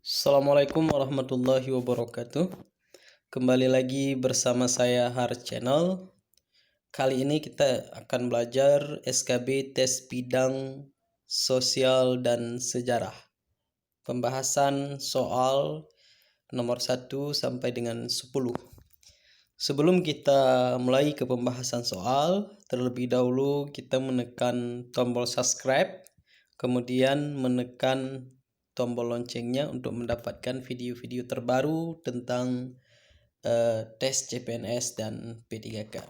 Assalamualaikum warahmatullahi wabarakatuh. Kembali lagi bersama saya Har Channel. Kali ini kita akan belajar SKB tes bidang sosial dan sejarah. Pembahasan soal nomor 1 sampai dengan 10. Sebelum kita mulai ke pembahasan soal, terlebih dahulu kita menekan tombol subscribe, kemudian menekan tombol loncengnya untuk mendapatkan video-video terbaru tentang tes CPNS dan P3K.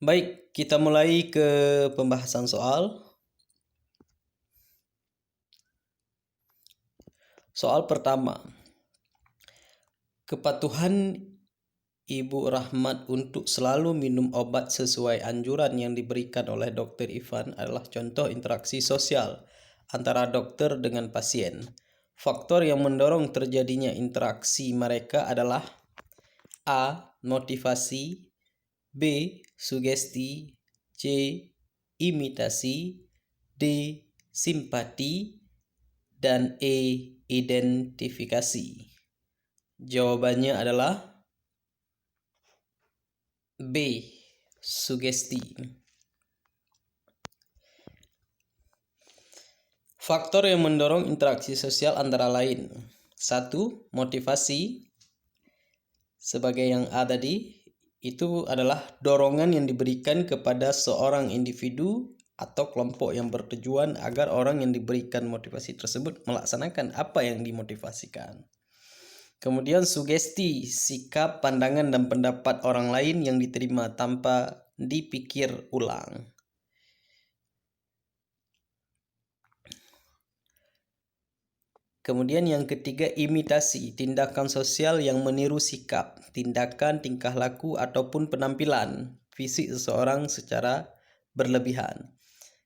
Baik, kita mulai ke pembahasan soal. Soal pertama. Kepatuhan Ibu Rahmat untuk selalu minum obat sesuai anjuran yang diberikan oleh Dr. Ivan adalah contoh interaksi sosial antara dokter dengan pasien. Faktor yang mendorong terjadinya interaksi mereka adalah A. Motivasi, B. Sugesti, C. Imitasi, D. Simpati, dan E. Identifikasi. Jawabannya adalah B. Sugesti. Faktor yang mendorong interaksi sosial antara lain 1. Motivasi. Sebagai yang A tadi, itu adalah dorongan yang diberikan kepada seorang individu atau kelompok yang bertujuan agar orang yang diberikan motivasi tersebut melaksanakan apa yang dimotivasikan. Kemudian sugesti, sikap, pandangan, dan pendapat orang lain yang diterima tanpa dipikir ulang. Kemudian yang ketiga, imitasi, tindakan sosial yang meniru sikap, tindakan, tingkah laku, ataupun penampilan fisik seseorang secara berlebihan.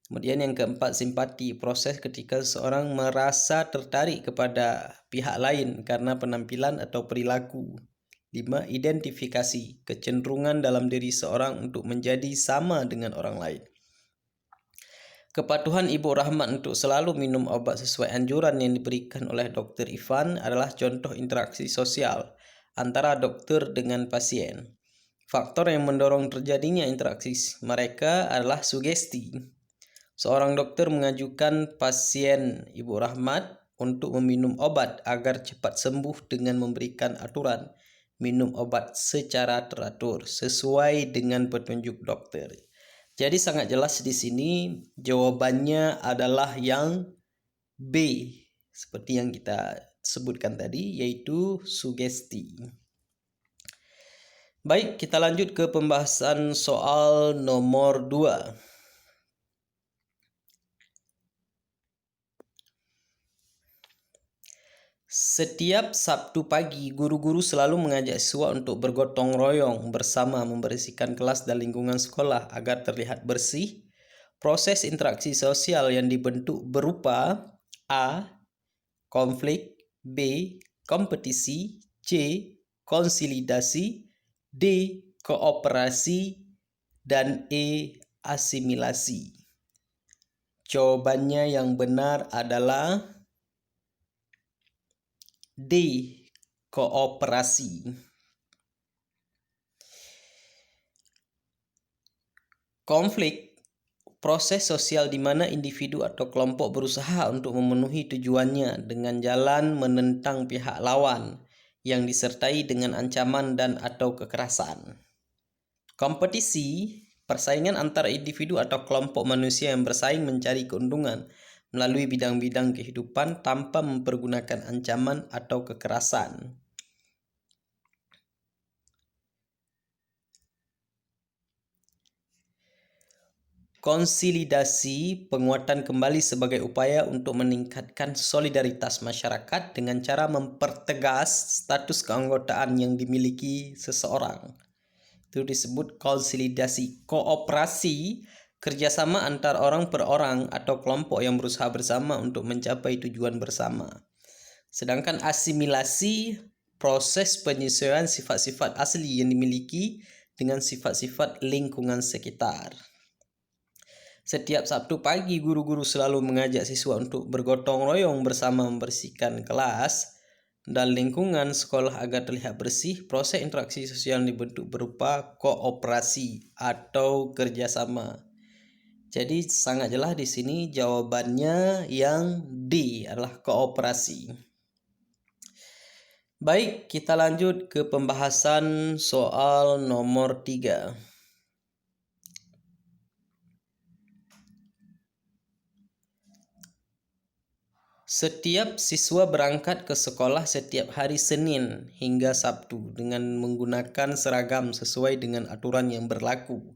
Kemudian yang keempat, simpati, proses ketika seseorang merasa tertarik kepada pihak lain karena penampilan atau perilaku. 5. Identifikasi, kecenderungan dalam diri seorang untuk menjadi sama dengan orang lain. Kepatuhan Ibu Rahmat untuk selalu minum obat sesuai anjuran yang diberikan oleh Dr. Ivan adalah contoh interaksi sosial antara dokter dengan pasien. Faktor yang mendorong terjadinya interaksi mereka adalah sugesti. Seorang dokter mengajukan pasien Ibu Rahmat untuk meminum obat agar cepat sembuh dengan memberikan aturan minum obat secara teratur sesuai dengan petunjuk dokter. Jadi sangat jelas di sini jawabannya adalah yang B, seperti yang kita sebutkan tadi, yaitu sugesti. Baik, kita lanjut ke pembahasan soal nomor 2. Setiap Sabtu pagi, guru-guru selalu mengajak siswa untuk bergotong royong bersama membersihkan kelas dan lingkungan sekolah agar terlihat bersih. Proses interaksi sosial yang dibentuk berupa A. Konflik, B. Kompetisi, C. Konsolidasi, D. Kooperasi, dan E. Asimilasi. Jawabannya yang benar adalah D. Kooperasi. Konflik, proses sosial di mana individu atau kelompok berusaha untuk memenuhi tujuannya dengan jalan menentang pihak lawan yang disertai dengan ancaman dan atau kekerasan. Kompetisi, persaingan antara individu atau kelompok manusia yang bersaing mencari keuntungan melalui bidang-bidang kehidupan tanpa mempergunakan ancaman atau kekerasan. Konsolidasi, penguatan kembali sebagai upaya untuk meningkatkan solidaritas masyarakat dengan cara mempertegas status keanggotaan yang dimiliki seseorang. Itu disebut konsolidasi. Kooperasi, kerjasama antar orang per orang atau kelompok yang berusaha bersama untuk mencapai tujuan bersama. Sedangkan asimilasi, proses penyesuaian sifat-sifat asli yang dimiliki dengan sifat-sifat lingkungan sekitar. Setiap Sabtu pagi, guru-guru selalu mengajak siswa untuk bergotong royong bersama membersihkan kelas dan lingkungan sekolah agar terlihat bersih. Proses interaksi sosial dibentuk berupa kooperasi atau kerjasama. Jadi sangat jelas di sini jawabannya yang D adalah kooperasi. Baik, kita lanjut ke pembahasan soal nomor 3. Setiap siswa berangkat ke sekolah setiap hari Senin hingga Sabtu dengan menggunakan seragam sesuai dengan aturan yang berlaku.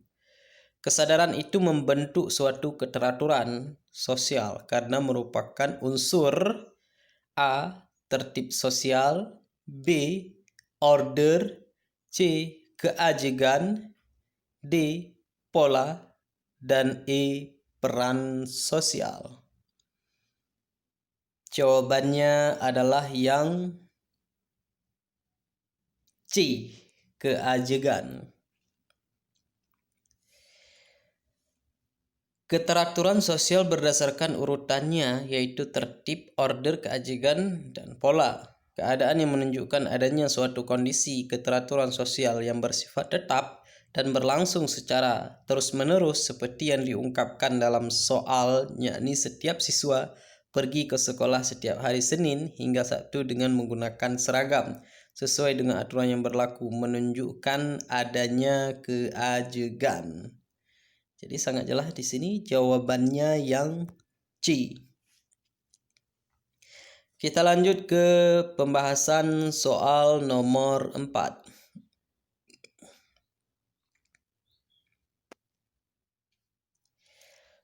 Kesadaran itu membentuk suatu keteraturan sosial karena merupakan unsur A. Tertib sosial, B. Order, C. Keajegan, D. Pola, dan E. Peran sosial. Jawabannya adalah yang C. Keajegan. Keteraturan sosial berdasarkan urutannya yaitu tertib, order, keajegan, dan pola. Keadaan yang menunjukkan adanya suatu kondisi keteraturan sosial yang bersifat tetap dan berlangsung secara terus-menerus seperti yang diungkapkan dalam soal, yakni setiap siswa pergi ke sekolah setiap hari Senin hingga Sabtu dengan menggunakan seragam sesuai dengan aturan yang berlaku, menunjukkan adanya keajegan. Jadi sangat jelas di sini jawabannya yang C. Kita lanjut ke pembahasan soal nomor 4.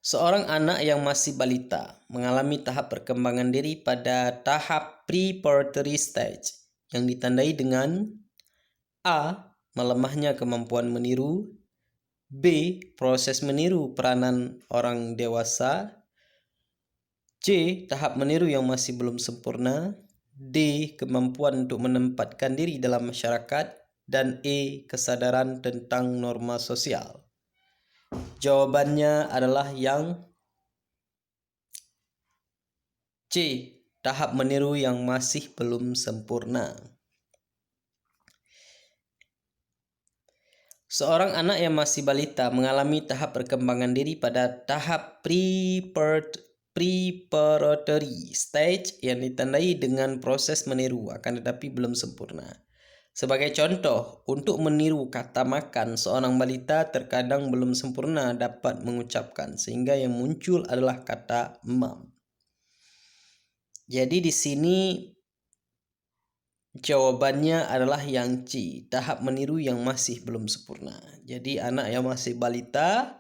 Seorang anak yang masih balita mengalami tahap perkembangan diri pada tahap preparatory stage yang ditandai dengan A. Melemahnya kemampuan meniru, B. Proses meniru peranan orang dewasa, C. Tahap meniru yang masih belum sempurna, D. Kemampuan untuk menempatkan diri dalam masyarakat, dan E. Kesadaran tentang norma sosial. Jawabannya adalah yang C. Tahap meniru yang masih belum sempurna. Seorang anak yang masih balita mengalami tahap perkembangan diri pada tahap preparatory stage yang ditandai dengan proses meniru akan tetapi belum sempurna. Sebagai contoh, untuk meniru kata makan, seorang balita terkadang belum sempurna dapat mengucapkan sehingga yang muncul adalah kata mam. Jadi di sini jawabannya adalah yang C, tahap meniru yang masih belum sempurna. Jadi anak yang masih balita,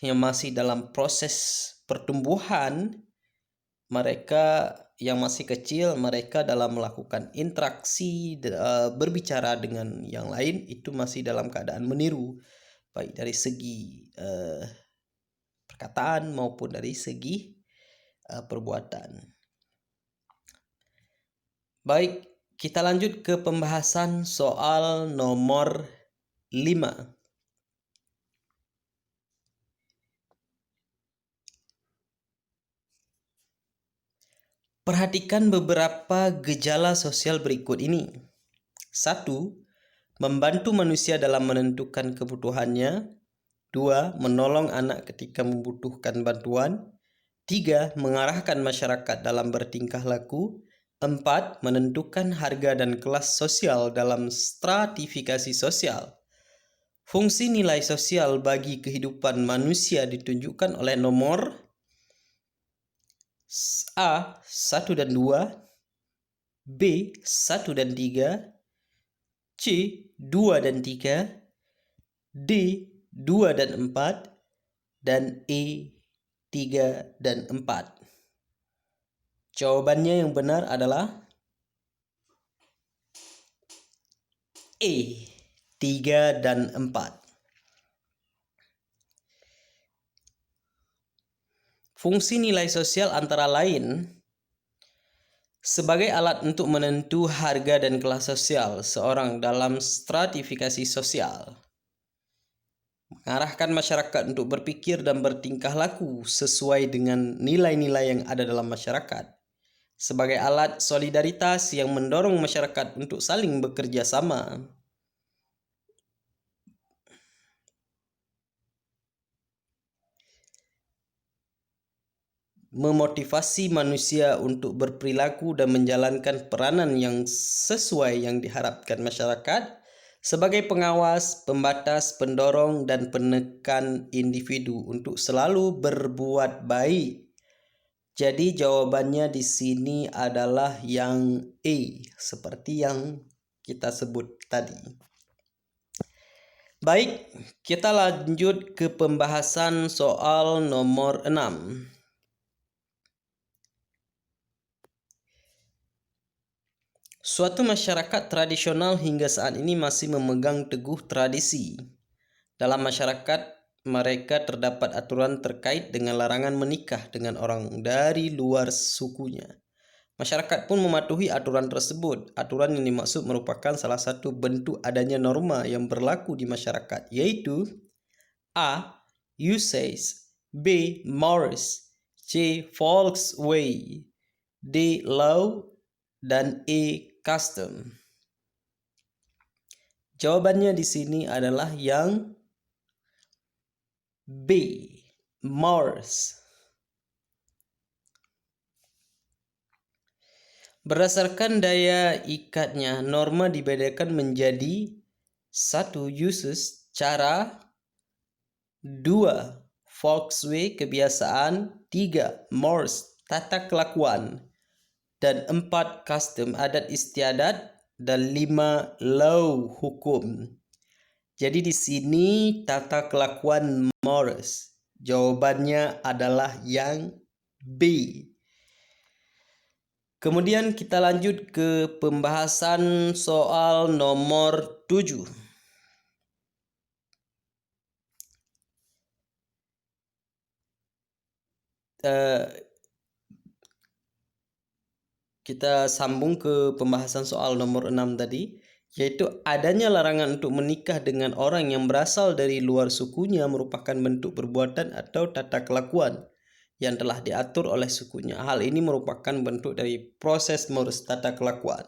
yang masih dalam proses pertumbuhan, mereka yang masih kecil, mereka dalam melakukan interaksi, berbicara dengan yang lain, itu masih dalam keadaan meniru, baik dari segi perkataan maupun dari segi perbuatan. Baik, kita lanjut ke pembahasan soal nomor 5. Perhatikan beberapa gejala sosial berikut ini. 1. Membantu manusia dalam menentukan kebutuhannya. 2. Menolong anak ketika membutuhkan bantuan. 3. Mengarahkan masyarakat dalam bertingkah laku. 4. Menentukan harga dan kelas sosial dalam stratifikasi sosial. Fungsi nilai sosial bagi kehidupan manusia ditunjukkan oleh nomor A. 1 dan 2, B. 1 dan 3, C. 2 dan 3, D. 2 dan 4, dan E. 3 dan 4. Jawabannya yang benar adalah E. 3 dan 4. Fungsi nilai sosial antara lain sebagai alat untuk menentu harga dan kelas sosial seorang dalam stratifikasi sosial. mengarahkan masyarakat untuk berpikir dan bertingkah laku sesuai dengan nilai-nilai yang ada dalam masyarakat. Sebagai alat solidaritas yang mendorong masyarakat untuk saling bekerja sama. Memotivasi manusia untuk berperilaku dan menjalankan peranan yang sesuai yang diharapkan masyarakat sebagai pengawas, pembatas, pendorong, dan penekan individu untuk selalu berbuat baik. Jadi jawabannya di sini adalah yang E, seperti yang kita sebut tadi. Baik, kita lanjut ke pembahasan soal nomor 6. Suatu masyarakat tradisional hingga saat ini masih memegang teguh tradisi. Dalam masyarakat mereka terdapat aturan terkait dengan larangan menikah dengan orang dari luar sukunya. Masyarakat pun mematuhi aturan tersebut. Aturan yang dimaksud merupakan salah satu bentuk adanya norma yang berlaku di masyarakat, yaitu A. Usage, B. Morals, C. Volkswagen, D. Law, dan E. Custom. Jawabannya di sini adalah yang B. Morals. Berdasarkan daya ikatnya, norma dibedakan menjadi 1. Uses, cara, 2. Volkswagen, kebiasaan, 3. Mores, tata kelakuan, dan 4. Custom, adat istiadat, dan 5. Law, hukum. Jadi di sini tata kelakuan mores. Jawabannya adalah yang B. Kemudian kita lanjut ke pembahasan soal nomor 7. Kita sambung ke pembahasan soal nomor 6 tadi, yaitu adanya larangan untuk menikah dengan orang yang berasal dari luar sukunya merupakan bentuk perbuatan atau tata kelakuan yang telah diatur oleh sukunya. Hal ini merupakan bentuk dari proses mengurus tata kelakuan.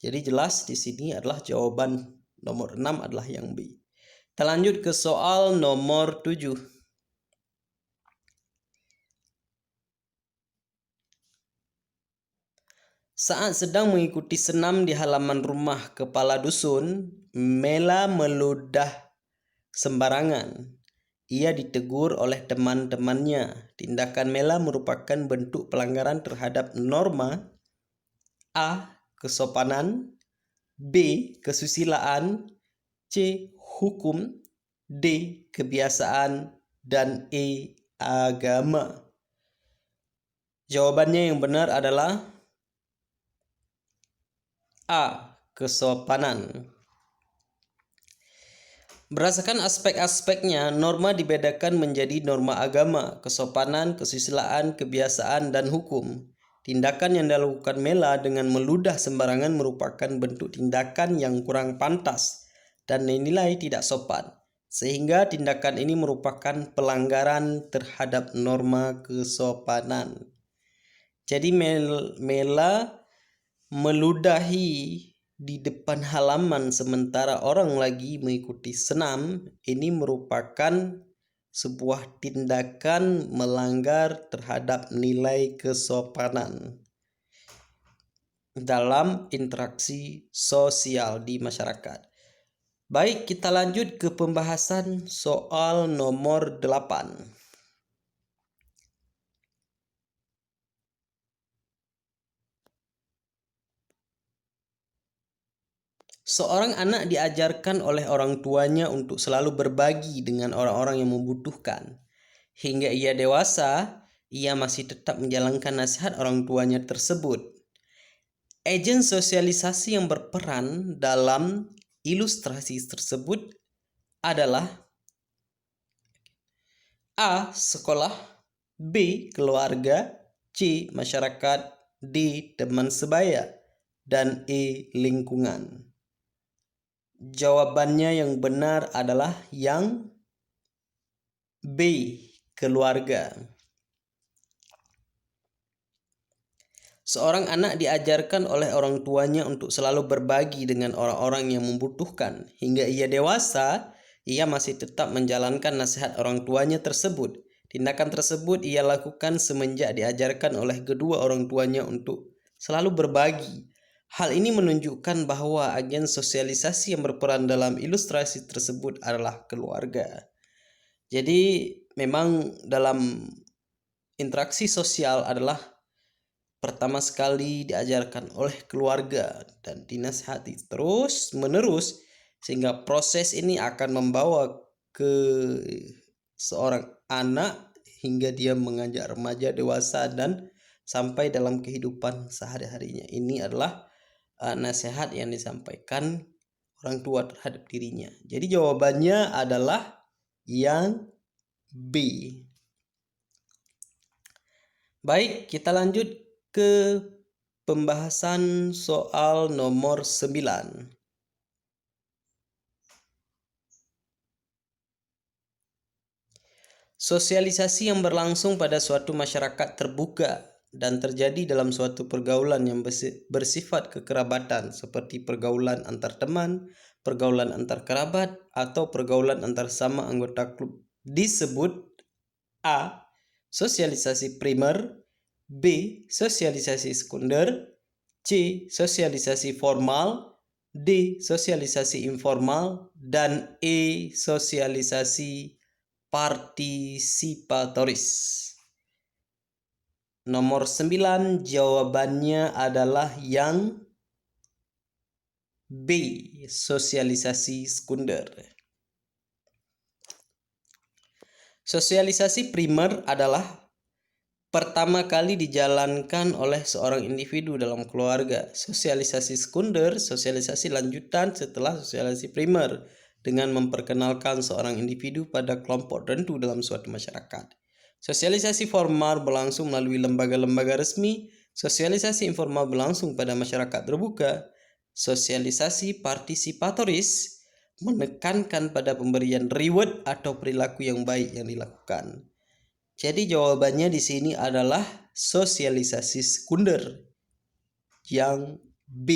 Jadi jelas di sini adalah jawaban nomor 6 adalah yang B. Kita lanjut ke soal nomor 7. Saat sedang mengikuti senam di halaman rumah kepala dusun, Mela meludah sembarangan. Ia ditegur oleh teman-temannya. Tindakan Mela merupakan bentuk pelanggaran terhadap norma A. Kesopanan, B. Kesusilaan, C. Hukum, D. Kebiasaan, dan E. Agama. Jawabannya yang benar adalah A. Kesopanan. Berdasarkan aspek-aspeknya, norma dibedakan menjadi norma agama, kesopanan, kesusilaan, kebiasaan, dan hukum. Tindakan yang dilakukan Mela dengan meludah sembarangan merupakan bentuk tindakan yang kurang pantas dan dinilai tidak sopan, sehingga tindakan ini merupakan pelanggaran terhadap norma kesopanan. Jadi Mela meludahi di depan halaman sementara orang lagi mengikuti senam, ini merupakan sebuah tindakan melanggar terhadap nilai kesopanan dalam interaksi sosial di masyarakat. Baik, kita lanjut ke pembahasan soal nomor 8. Seorang anak diajarkan oleh orang tuanya untuk selalu berbagi dengan orang-orang yang membutuhkan. Hingga ia dewasa, ia masih tetap menjalankan nasihat orang tuanya tersebut. Agen sosialisasi yang berperan dalam ilustrasi tersebut adalah A. Sekolah, B. Keluarga, C. Masyarakat, D. Teman sebaya, dan E. Lingkungan. Jawabannya yang benar adalah yang B. Keluarga. Seorang anak diajarkan oleh orang tuanya untuk selalu berbagi dengan orang-orang yang membutuhkan. Hingga ia dewasa, ia masih tetap menjalankan nasihat orang tuanya tersebut. Tindakan tersebut ia lakukan semenjak diajarkan oleh kedua orang tuanya untuk selalu berbagi. Hal ini menunjukkan bahwa agen sosialisasi yang berperan dalam ilustrasi tersebut adalah keluarga. Jadi memang dalam interaksi sosial adalah pertama sekali diajarkan oleh keluarga dan dinasihati terus menerus sehingga proses ini akan membawa ke seorang anak hingga dia menganjak remaja, dewasa, dan sampai dalam kehidupan sehari-harinya. Ini adalah nasihat yang disampaikan orang tua terhadap dirinya. Jadi jawabannya adalah yang B. Baik, kita lanjut ke pembahasan soal nomor 9. Sosialisasi yang berlangsung pada suatu masyarakat terbuka dan terjadi dalam suatu pergaulan yang bersifat kekerabatan seperti pergaulan antar teman, pergaulan antar kerabat, atau pergaulan antar sama anggota klub disebut A. Sosialisasi primer, B. Sosialisasi sekunder, C. Sosialisasi formal, D. Sosialisasi informal, dan E. Sosialisasi partisipatoris. Nomor 9 jawabannya adalah yang B. Sosialisasi sekunder. Sosialisasi primer adalah pertama kali dijalankan oleh seorang individu dalam keluarga. Sosialisasi sekunder, sosialisasi lanjutan setelah sosialisasi primer dengan memperkenalkan seorang individu pada kelompok tertentu dalam suatu masyarakat. Sosialisasi formal berlangsung melalui lembaga-lembaga resmi. Sosialisasi informal berlangsung pada masyarakat terbuka. Sosialisasi partisipatoris menekankan pada pemberian reward atau perilaku yang baik yang dilakukan. Jadi jawabannya di sini adalah sosialisasi sekunder yang B,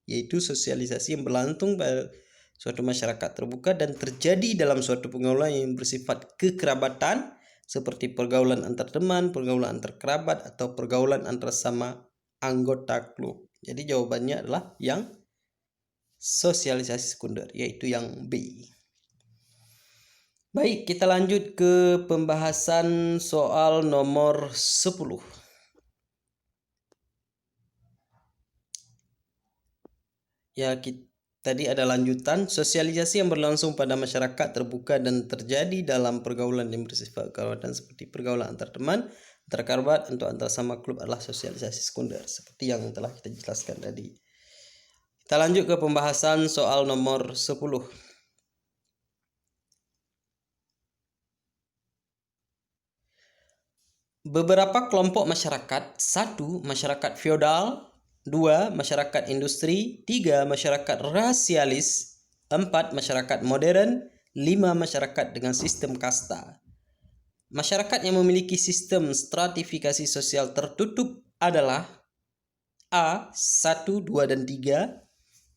yaitu sosialisasi yang berlangsung pada suatu masyarakat terbuka dan terjadi dalam suatu pergaulan yang bersifat kekerabatan seperti pergaulan antar teman, pergaulan antar kerabat, atau pergaulan antar sama anggota klub. Jadi jawabannya adalah yang sosialisasi sekunder, yaitu yang B. Baik, kita lanjut ke pembahasan soal nomor 10. Ya, tadi ada lanjutan. Sosialisasi yang berlangsung pada masyarakat terbuka dan terjadi dalam pergaulan yang bersifat kekerabatan seperti pergaulan antar teman, antar kerabat, atau antar sama klub adalah sosialisasi sekunder, seperti yang telah kita jelaskan tadi. Kita lanjut ke pembahasan soal nomor 10. Beberapa kelompok masyarakat: 1. Masyarakat feodal, 2. Masyarakat industri, 3. Masyarakat rasialis, 4. Masyarakat modern, 5. Masyarakat dengan sistem kasta. Masyarakat yang memiliki sistem stratifikasi sosial tertutup adalah A. 1, 2, dan 3,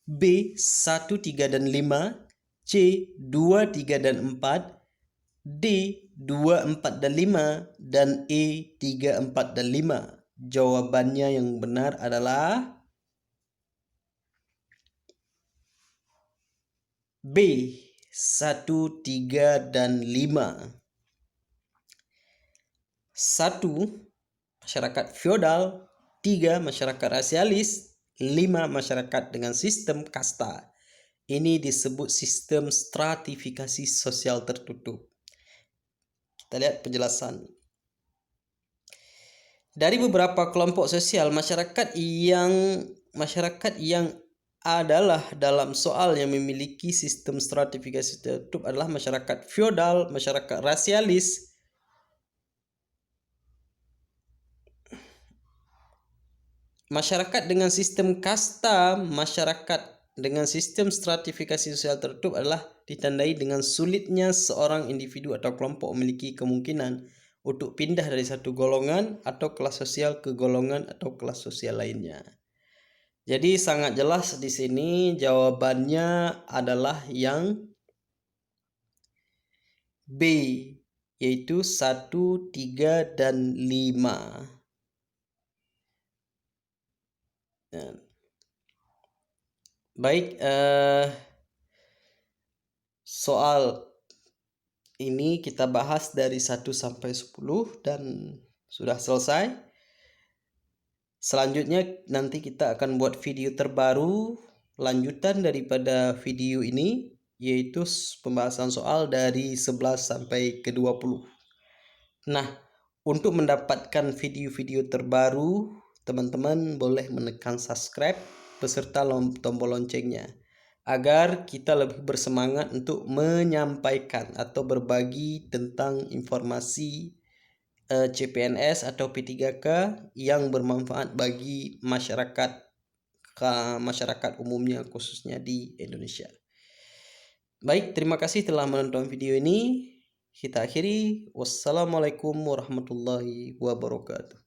B. 1, 3, dan 5, C. 2, 3, dan 4, D. 2, 4, dan 5, dan E. 3, 4, dan 5. Jawabannya yang benar adalah B. 1, 3, dan 5. 1. Masyarakat feodal, 3. Masyarakat rasialis, 5. Masyarakat dengan sistem kasta. Ini disebut sistem stratifikasi sosial tertutup. Kita lihat penjelasan. Dari beberapa kelompok sosial, masyarakat yang adalah dalam soal yang memiliki sistem stratifikasi tertutup adalah masyarakat feodal, masyarakat rasialis, masyarakat dengan sistem kasta, masyarakat dengan sistem stratifikasi sosial tertutup adalah ditandai dengan sulitnya seorang individu atau kelompok memiliki kemungkinan untuk pindah dari satu golongan atau kelas sosial ke golongan atau kelas sosial lainnya. Jadi sangat jelas di sini jawabannya adalah yang B, yaitu 1, 3, dan 5. Baik, soal ini kita bahas dari 1 sampai 10 dan sudah selesai. Selanjutnya nanti kita akan buat video terbaru lanjutan daripada video ini, yaitu pembahasan soal dari 11 sampai ke 20. Nah, untuk mendapatkan video-video terbaru, teman-teman boleh menekan subscribe beserta tombol loncengnya agar kita lebih bersemangat untuk menyampaikan atau berbagi tentang informasi CPNS atau P3K yang bermanfaat bagi masyarakat umumnya, khususnya di Indonesia. Baik, terima kasih telah menonton video ini. Kita akhiri. Wassalamualaikum warahmatullahi wabarakatuh.